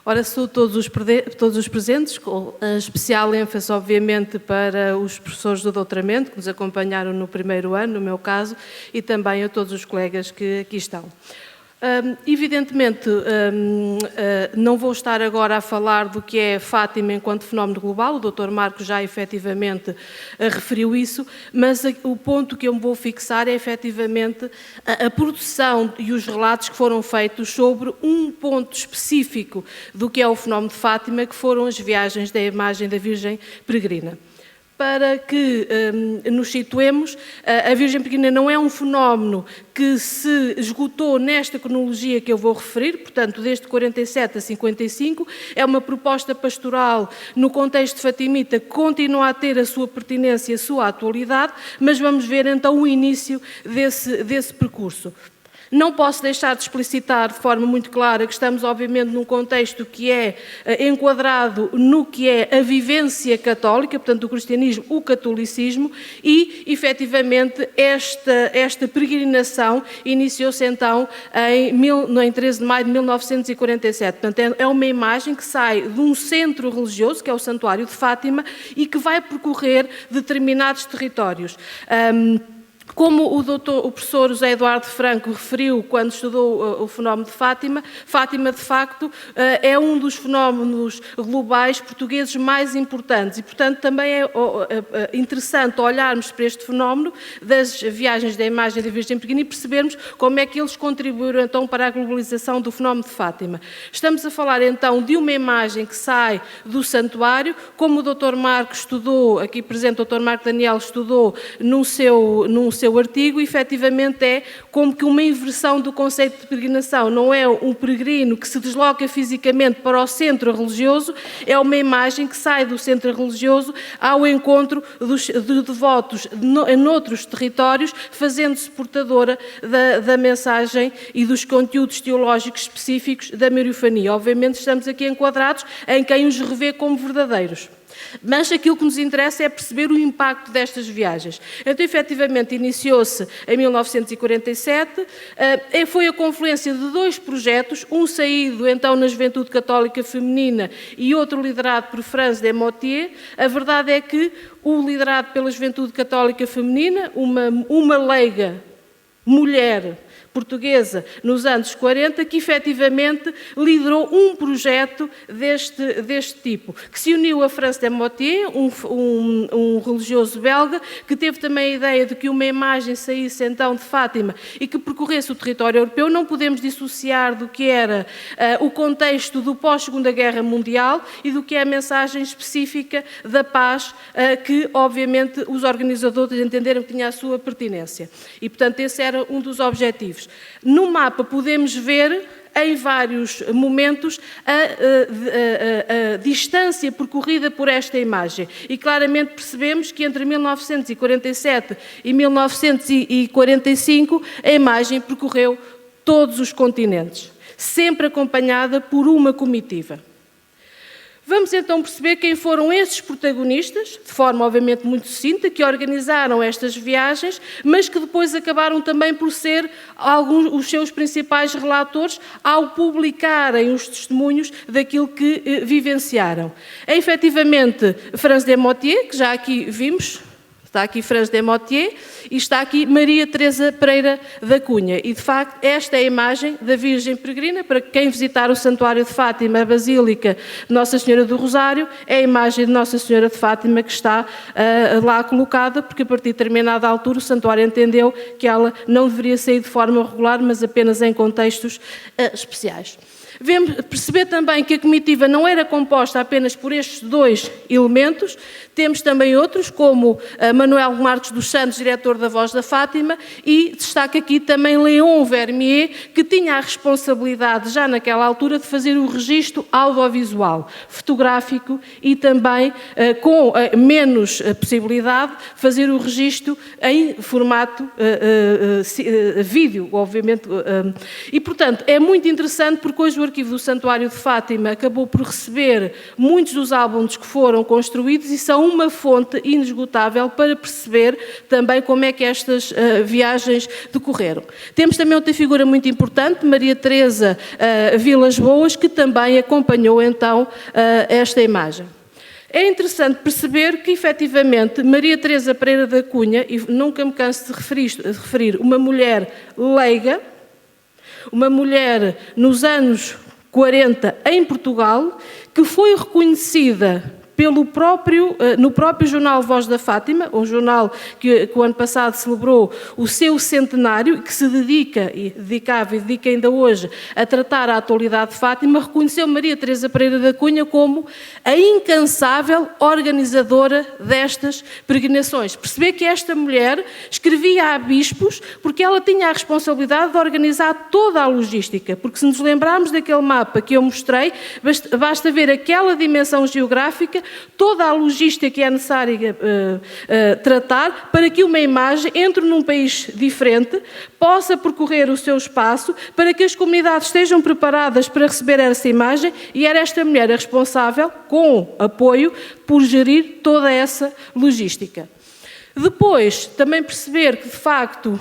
Ora, saúdo todos os presentes, com especial ênfase, obviamente, para os professores do doutoramento, que nos acompanharam no primeiro ano, no meu caso, e também a todos os colegas que aqui estão. Evidentemente, não vou estar agora a falar do que é Fátima enquanto fenómeno global, o Dr. Marcos já efetivamente referiu isso, mas o ponto que eu me vou fixar é efetivamente a produção e os relatos que foram feitos sobre um ponto específico do que é o fenómeno de Fátima, que foram as viagens da imagem da Virgem Peregrina. Para que nos situemos, a Virgem Peregrina não é um fenómeno que se esgotou nesta cronologia que eu vou referir, portanto, desde 47 a 55, é uma proposta pastoral no contexto fatimita que continua a ter a sua pertinência e a sua atualidade, mas vamos ver então o início desse percurso. Não posso deixar de explicitar de forma muito clara que estamos, obviamente, num contexto que é enquadrado no que é a vivência católica, portanto, o cristianismo, o catolicismo, e, efetivamente, esta peregrinação iniciou-se, então, em 13 de maio de 1947. Portanto, é uma imagem que sai de um centro religioso, que é o Santuário de Fátima, e que vai percorrer determinados territórios. Como o professor José Eduardo Franco referiu quando estudou o fenómeno de Fátima, Fátima, de facto, é um dos fenómenos globais portugueses mais importantes e, portanto, também é interessante olharmos para este fenómeno das viagens da imagem da Virgem Peregrina e percebermos como é que eles contribuíram, então, para a globalização do fenómeno de Fátima. Estamos a falar, então, de uma imagem que sai do santuário, como o Dr. Marco estudou, aqui presente o Dr. Marco Daniel estudou num seu artigo, efetivamente é como que uma inversão do conceito de peregrinação. Não é um peregrino que se desloca fisicamente para o centro religioso, é uma imagem que sai do centro religioso ao encontro de devotos noutros territórios, fazendo-se portadora da mensagem e dos conteúdos teológicos específicos da mariofania. Obviamente estamos aqui enquadrados em quem os revê como verdadeiros. Mas aquilo que nos interessa é perceber o impacto destas viagens. Então, efetivamente, iniciou-se em 1947, foi a confluência de dois projetos, um saído, então, na Juventude Católica Feminina e outro liderado por Franz de Motier. A verdade é que o liderado pela Juventude Católica Feminina, uma leiga mulher portuguesa nos anos 40, que efetivamente liderou um projeto deste tipo, que se uniu a Franz de Motier, um religioso belga, que teve também a ideia de que uma imagem saísse então de Fátima e que percorresse o território europeu. Não podemos dissociar do que era o contexto do pós-Segunda Guerra Mundial e do que é a mensagem específica da paz, que obviamente os organizadores entenderam que tinha a sua pertinência. E, portanto, esse era um dos objetivos. No mapa podemos ver em vários momentos a distância percorrida por esta imagem e claramente percebemos que entre 1947 e 1945 a imagem percorreu todos os continentes, sempre acompanhada por uma comitiva. Vamos então perceber quem foram esses protagonistas, de forma obviamente muito sucinta, que organizaram estas viagens, mas que depois acabaram também por ser os seus principais relatores ao publicarem os testemunhos daquilo que vivenciaram. É efetivamente Franz de Motier, que já aqui vimos. Está aqui Franz de Motier e está aqui Maria Teresa Pereira da Cunha. E, de facto, esta é a imagem da Virgem Peregrina. Para quem visitar o Santuário de Fátima, a Basílica de Nossa Senhora do Rosário, é a imagem de Nossa Senhora de Fátima que está lá colocada, porque a partir de determinada altura o Santuário entendeu que ela não deveria sair de forma regular, mas apenas em contextos especiais. Perceber também que a comitiva não era composta apenas por estes dois elementos, temos também outros, como Manuel Marcos dos Santos, diretor da Voz da Fátima, e destaca aqui também Léon Vermier, que tinha a responsabilidade, já naquela altura, de fazer o registro audiovisual, fotográfico e também, com menos possibilidade, fazer o registro em formato vídeo, obviamente. E, portanto, é muito interessante porque hoje do Arquivo do Santuário de Fátima acabou por receber muitos dos álbuns que foram construídos e são uma fonte inesgotável para perceber também como é que estas viagens decorreram. Temos também outra figura muito importante, Maria Teresa Vilas Boas, que também acompanhou então esta imagem. É interessante perceber que, efetivamente, Maria Teresa Pereira da Cunha, e nunca me canso de referir, uma mulher leiga, uma mulher nos anos 40 em Portugal, que foi reconhecida no próprio jornal Voz da Fátima, um jornal que o ano passado celebrou o seu centenário, que se dedica ainda hoje a tratar a atualidade de Fátima, reconheceu Maria Teresa Pereira da Cunha como a incansável organizadora destas peregrinações. Perceber que esta mulher escrevia a bispos porque ela tinha a responsabilidade de organizar toda a logística, porque se nos lembrarmos daquele mapa que eu mostrei, basta ver aquela dimensão geográfica, toda a logística que é necessária tratar para que uma imagem entre num país diferente, possa percorrer o seu espaço, para que as comunidades estejam preparadas para receber essa imagem, e era esta mulher a responsável, com apoio, por gerir toda essa logística. Depois, também perceber que, de facto,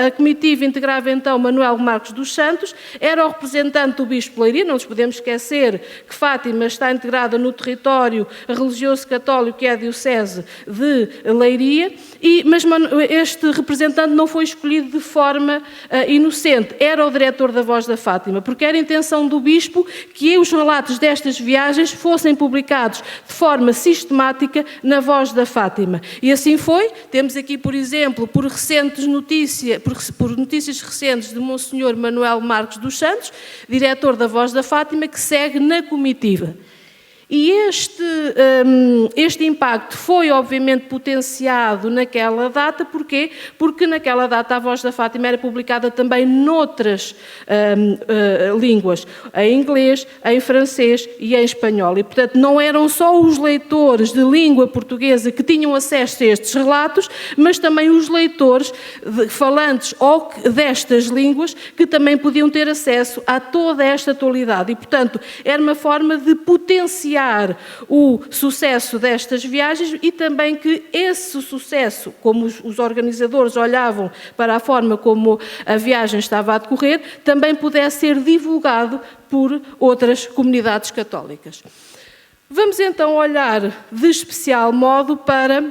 a comitiva integrava então Manuel Marcos dos Santos, era o representante do Bispo de Leiria. Não nos podemos esquecer que Fátima está integrada no território religioso católico que é a Diocese de Leiria, mas este representante não foi escolhido de forma inocente, era o diretor da Voz da Fátima, porque era a intenção do Bispo que os relatos destas viagens fossem publicados de forma sistemática na Voz da Fátima. E assim foi. Temos aqui, por exemplo, por notícias recentes de Monsenhor Manuel Marcos dos Santos, diretor da Voz da Fátima, que segue na comitiva. E este impacto foi, obviamente, potenciado naquela data. Porquê? Porque naquela data a Voz da Fátima era publicada também noutras línguas, em inglês, em francês e em espanhol. E, portanto, não eram só os leitores de língua portuguesa que tinham acesso a estes relatos, mas também os leitores falantes destas línguas que também podiam ter acesso a toda esta atualidade. E, portanto, era uma forma de potenciar o sucesso destas viagens e também que esse sucesso, como os organizadores olhavam para a forma como a viagem estava a decorrer, também pudesse ser divulgado por outras comunidades católicas. Vamos então olhar de especial modo para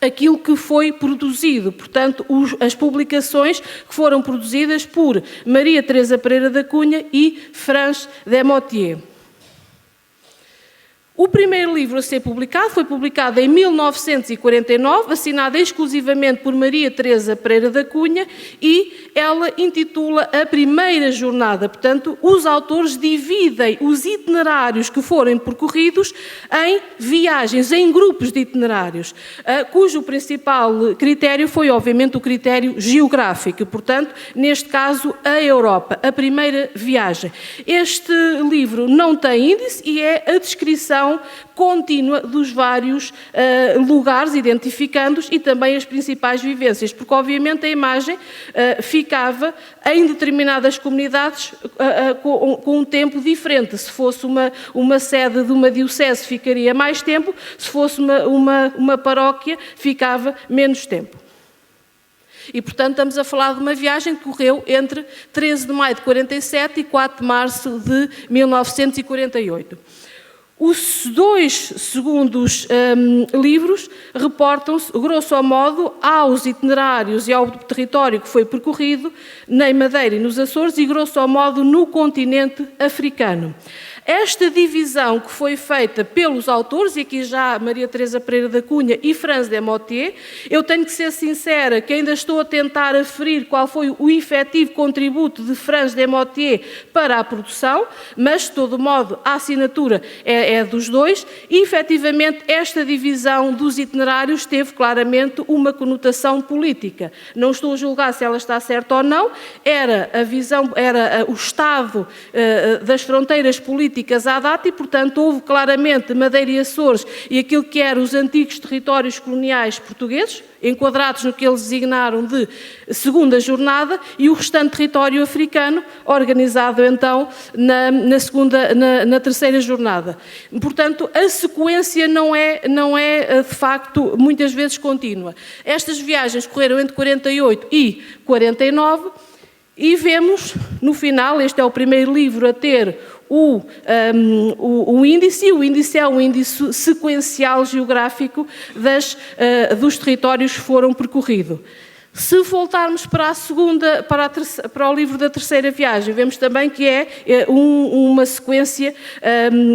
aquilo que foi produzido, portanto, as publicações que foram produzidas por Maria Teresa Pereira da Cunha e Franz Demotier. O primeiro livro a ser publicado foi publicado em 1949, assinado exclusivamente por Maria Teresa Pereira da Cunha, e ela intitula A Primeira Jornada. Portanto, os autores dividem os itinerários que forem percorridos em viagens, em grupos de itinerários, cujo principal critério foi, obviamente, o critério geográfico. Portanto, neste caso, a Europa, a primeira viagem. Este livro não tem índice e é a descrição contínua dos vários lugares, identificando-os, e também as principais vivências, porque obviamente a imagem ficava em determinadas comunidades com um tempo diferente. Se fosse uma sede de uma diocese, ficaria mais tempo; se fosse uma paróquia, ficava menos tempo. E, portanto, estamos a falar de uma viagem que ocorreu entre 13 de maio de 47 e 4 de março de 1948. Os dois segundos livros reportam-se, grosso modo, aos itinerários e ao território que foi percorrido na Madeira e nos Açores e, grosso modo, no continente africano. Esta divisão que foi feita pelos autores, e aqui já Maria Teresa Pereira da Cunha e Franz Demotier, eu tenho que ser sincera que ainda estou a tentar aferir qual foi o efetivo contributo de Franz Demotier para a produção, mas, de todo modo, a assinatura é dos dois, e, efetivamente, esta divisão dos itinerários teve claramente uma conotação política. Não estou a julgar se ela está certa ou não, era a visão, era o estado das fronteiras políticas políticas à data e, portanto, houve claramente Madeira e Açores e aquilo que eram os antigos territórios coloniais portugueses, enquadrados no que eles designaram de segunda jornada, e o restante território africano, organizado então na terceira jornada. Portanto, a sequência não é de facto muitas vezes contínua. Estas viagens correram entre 48 e 49 e vemos no final, este é o primeiro livro a ter o índice. O índice é um índice sequencial geográfico dos territórios que foram percorridos. Se voltarmos para o livro da terceira viagem, vemos também que é uma sequência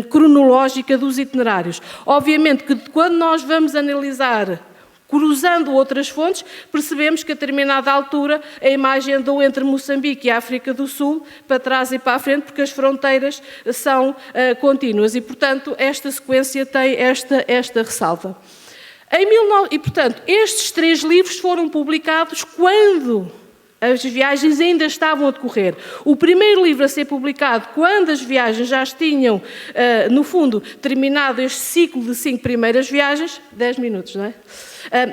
cronológica dos itinerários. Obviamente que quando nós vamos analisar cruzando outras fontes, percebemos que a determinada altura a imagem andou entre Moçambique e a África do Sul, para trás e para a frente, porque as fronteiras são contínuas e, portanto, esta sequência tem esta ressalva. E, portanto, estes 3 livros foram publicados quando as viagens ainda estavam a decorrer. O primeiro livro a ser publicado quando as viagens já tinham, no fundo, terminado este ciclo de 5 primeiras viagens, 10 minutos, não é?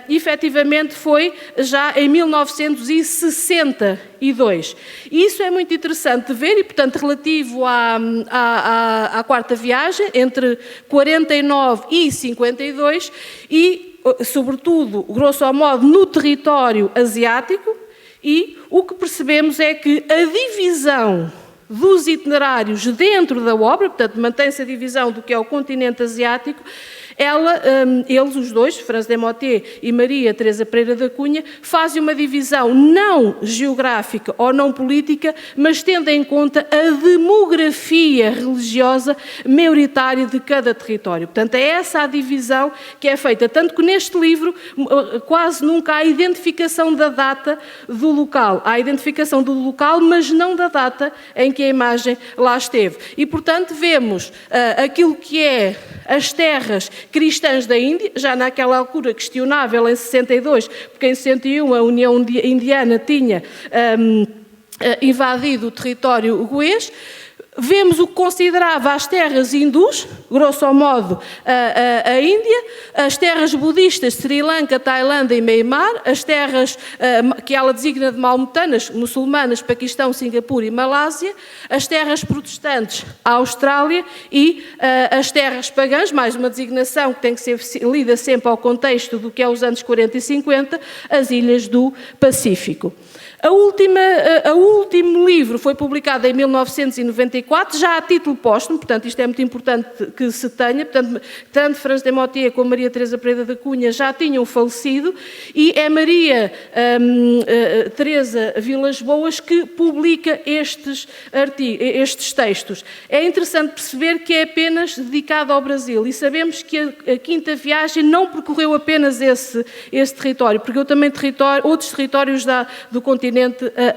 Efetivamente foi já em 1962. E isso é muito interessante de ver e, portanto, relativo à quarta viagem, entre 49 e 52, e, sobretudo, grosso modo, no território asiático, e o que percebemos é que a divisão dos itinerários dentro da obra, portanto, mantém-se a divisão do que é o continente asiático, eles, os dois, Franz Demotte e Maria Teresa Pereira da Cunha, fazem uma divisão não geográfica ou não política, mas tendo em conta a demografia religiosa maioritária de cada território. Portanto, é essa a divisão que é feita, tanto que neste livro quase nunca há identificação da data do local. Há identificação do local, mas não da data em que a imagem lá esteve. E, portanto, vemos aquilo que é as terras cristãs da Índia, já naquela altura questionável em 62, porque em 61 a União Indiana tinha invadido o território goês. Vemos o que considerava as terras hindus, grosso modo a Índia, as terras budistas, Sri Lanka, Tailândia e Myanmar, as terras que ela designa de maometanas, muçulmanas, Paquistão, Singapura e Malásia, as terras protestantes, a Austrália e as terras pagãs, mais uma designação que tem que ser lida sempre ao contexto do que é os anos 40 e 50, as ilhas do Pacífico. O último livro foi publicado em 1994, já a título póstumo, portanto isto é muito importante que se tenha, portanto, tanto Franz Demotte como Maria Teresa Pereira da Cunha já tinham falecido e é Maria Teresa Vilas Boas que publica estes textos. É interessante perceber que é apenas dedicado ao Brasil e sabemos que a quinta viagem não percorreu apenas esse território, percorreu também outros territórios do continente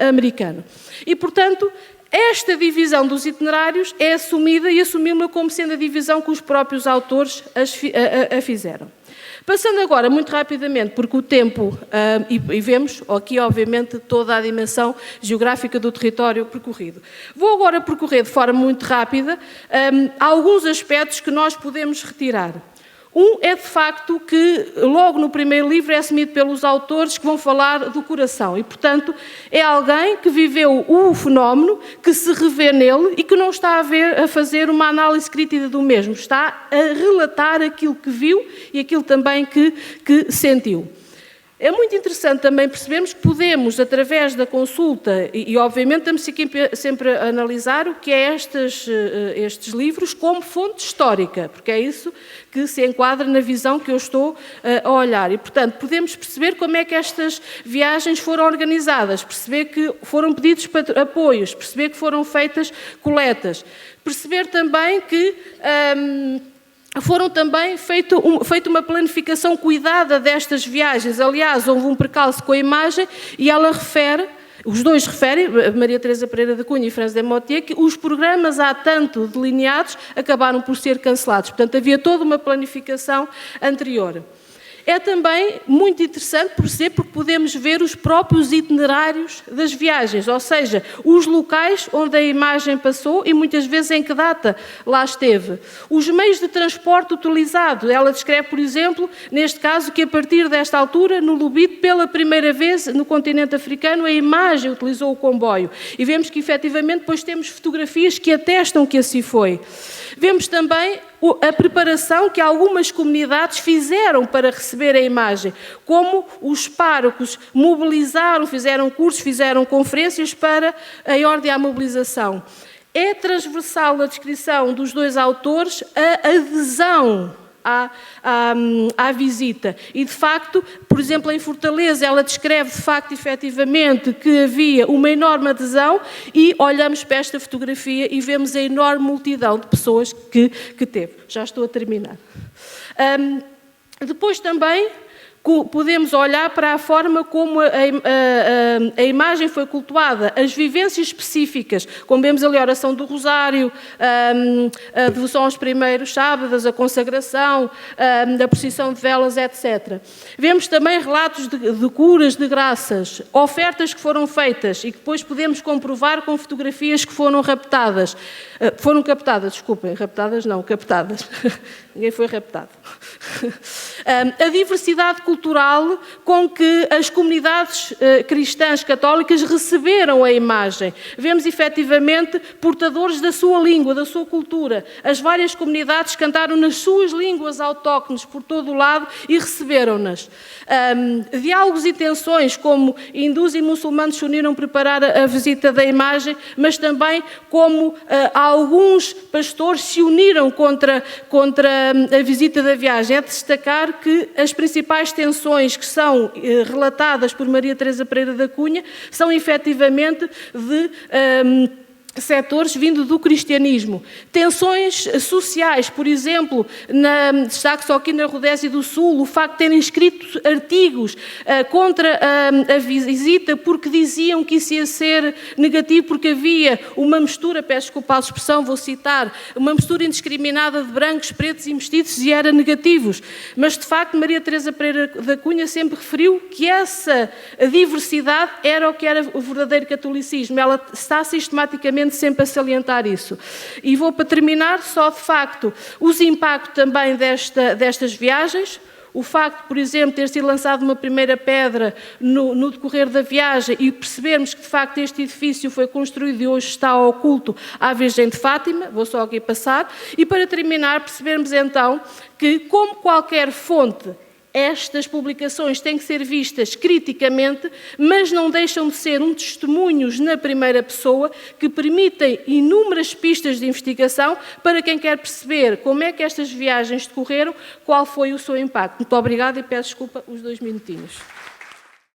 americano. E, portanto, esta divisão dos itinerários é assumida e assumida como sendo a divisão que os próprios autores a fizeram. Passando agora, muito rapidamente, porque o tempo, e vemos aqui, obviamente, toda a dimensão geográfica do território percorrido. Vou agora percorrer de forma muito rápida alguns aspectos que nós podemos retirar. Um é, de facto, que logo no primeiro livro é assumido pelos autores que vão falar do coração e, portanto, é alguém que viveu o fenómeno, que se revê nele e que não está a fazer uma análise crítica do mesmo, está a relatar aquilo que viu e aquilo também que sentiu. É muito interessante também percebermos que podemos, através da consulta, e obviamente estamos sempre a analisar o que é estes livros como fonte histórica, porque é isso que se enquadra na visão que eu estou a olhar. E, portanto, podemos perceber como é que estas viagens foram organizadas, perceber que foram pedidos apoios, perceber que foram feitas coletas, perceber também que foram também feita uma planificação cuidada destas viagens. Aliás, houve um percalço com a imagem e ela refere, os dois referem, Maria Teresa Pereira da Cunha e Franz Demotte, que os programas há tanto delineados acabaram por ser cancelados. Portanto, havia toda uma planificação anterior. É também muito interessante porque podemos ver os próprios itinerários das viagens, ou seja, os locais onde a imagem passou e muitas vezes em que data lá esteve. Os meios de transporte utilizados, ela descreve, por exemplo, neste caso, que a partir desta altura, no Lubito, pela primeira vez no continente africano, a imagem utilizou o comboio. E vemos que, efetivamente, depois temos fotografias que atestam que assim foi. Vemos também a preparação que algumas comunidades fizeram para receber a imagem, como os párocos mobilizaram, fizeram cursos, fizeram conferências para a ordem à mobilização. É transversal a descrição dos dois autores a adesão à visita. E, de facto, por exemplo, em Fortaleza, ela descreve, de facto, efetivamente, que havia uma enorme adesão e olhamos para esta fotografia e vemos a enorme multidão de pessoas que teve. Já estou a terminar. Depois também podemos olhar para a forma como a imagem foi cultuada, as vivências específicas, como vemos ali a oração do Rosário, a devoção aos primeiros sábados, a consagração, a procissão de velas, etc. Vemos também relatos de curas, de graças, ofertas que foram feitas e que depois podemos comprovar com fotografias que foram captadas. Ninguém foi raptado. A diversidade cultural com que as comunidades cristãs católicas receberam a imagem. Vemos, efetivamente, portadores da sua língua, da sua cultura. As várias comunidades cantaram nas suas línguas autóctones por todo o lado e receberam-nas. Diálogos e tensões, como hindus e muçulmanos se uniram a preparar a visita da imagem, mas também como alguns pastores se uniram contra a visita da viagem. É de destacar que as principais tensões que são relatadas por Maria Teresa Pereira da Cunha são efetivamente de setores vindo do cristianismo. Tensões sociais, por exemplo, destaque só aqui na Rodésia do Sul, o facto de terem escrito artigos contra a visita porque diziam que isso ia ser negativo, porque havia uma mistura, peço desculpa a expressão, vou citar, uma mistura indiscriminada de brancos, pretos e mestiços e era negativos. Mas, de facto, Maria Teresa Pereira da Cunha sempre referiu que essa diversidade era o que era o verdadeiro catolicismo. Ela está sistematicamente sempre a salientar isso. E vou para terminar só de facto os impactos também destas viagens, o facto, por exemplo, ter sido lançado uma primeira pedra no decorrer da viagem e percebermos que de facto este edifício foi construído e hoje está oculto à Virgem de Fátima, vou só aqui passar, e para terminar percebermos então que, como qualquer fonte, estas publicações têm que ser vistas criticamente, mas não deixam de ser testemunhos na primeira pessoa que permitem inúmeras pistas de investigação para quem quer perceber como é que estas viagens decorreram, qual foi o seu impacto. Muito obrigada e peço desculpa os 2 minutinhos.